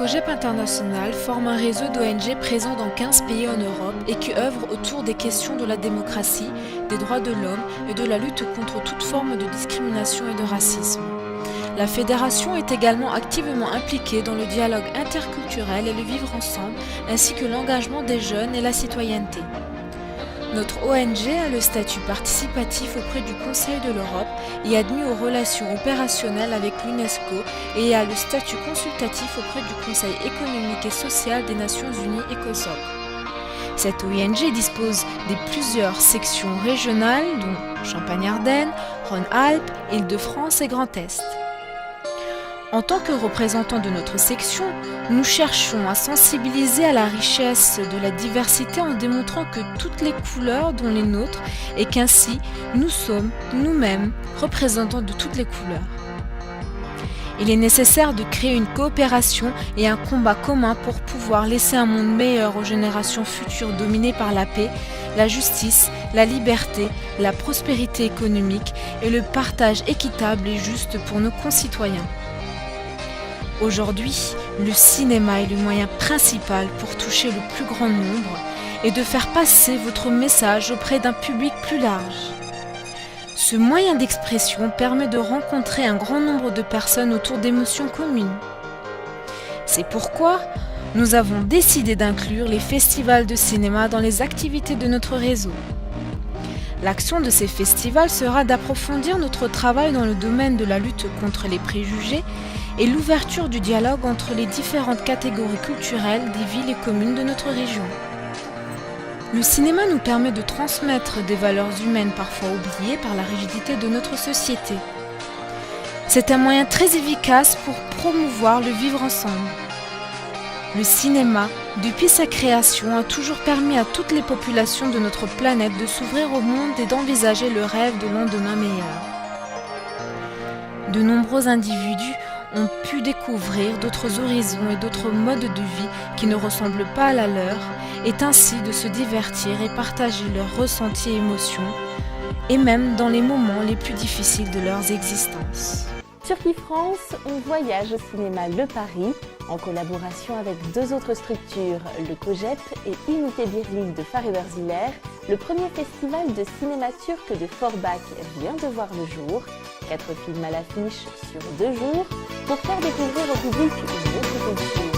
Projep International forme un réseau d'ONG présents dans 15 pays en Europe et qui œuvrent autour des questions de la démocratie, des droits de l'homme et de la lutte contre toute forme de discrimination et de racisme. La fédération est également activement impliquée dans le dialogue interculturel et le vivre ensemble, ainsi que l'engagement des jeunes et la citoyenneté. Notre ONG a le statut participatif auprès du Conseil de l'Europe et admis aux relations opérationnelles avec l'UNESCO et a le statut consultatif auprès du Conseil économique et social des Nations Unies ECOSOC. Cette ONG dispose de plusieurs sections régionales dont Champagne-Ardenne, Rhône-Alpes, Île-de-France et Grand Est. En tant que représentants de notre section, nous cherchons à sensibiliser à la richesse de la diversité en démontrant que toutes les couleurs dont les nôtres et qu'ainsi nous sommes nous-mêmes représentants de toutes les couleurs. Il est nécessaire de créer une coopération et un combat commun pour pouvoir laisser un monde meilleur aux générations futures dominées par la paix, la justice, la liberté, la prospérité économique et le partage équitable et juste pour nos concitoyens. Aujourd'hui, le cinéma est le moyen principal pour toucher le plus grand nombre et de faire passer votre message auprès d'un public plus large. Ce moyen d'expression permet de rencontrer un grand nombre de personnes autour d'émotions communes. C'est pourquoi nous avons décidé d'inclure les festivals de cinéma dans les activités de notre réseau. L'action de ces festivals sera d'approfondir notre travail dans le domaine de la lutte contre les préjugés et l'ouverture du dialogue entre les différentes catégories culturelles des villes et communes de notre région. Le cinéma nous permet de transmettre des valeurs humaines parfois oubliées par la rigidité de notre société. C'est un moyen très efficace pour promouvoir le vivre ensemble. Le cinéma, depuis sa création, a toujours permis à toutes les populations de notre planète de s'ouvrir au monde et d'envisager le rêve de lendemain meilleur. De nombreux individus ont pu découvrir d'autres horizons et d'autres modes de vie qui ne ressemblent pas à la leur, et ainsi de se divertir et partager leurs ressentis et émotions, et même dans les moments les plus difficiles de leurs existences. Turquie France, on voyage au cinéma Le Paris, en collaboration avec deux autres structures, le COJEP et Unité Birlik de Fariberziler. Le premier festival de cinéma turc de Forbach vient de voir le jour. 4 films à l'affiche sur 2 jours pour faire découvrir au public une autre culture.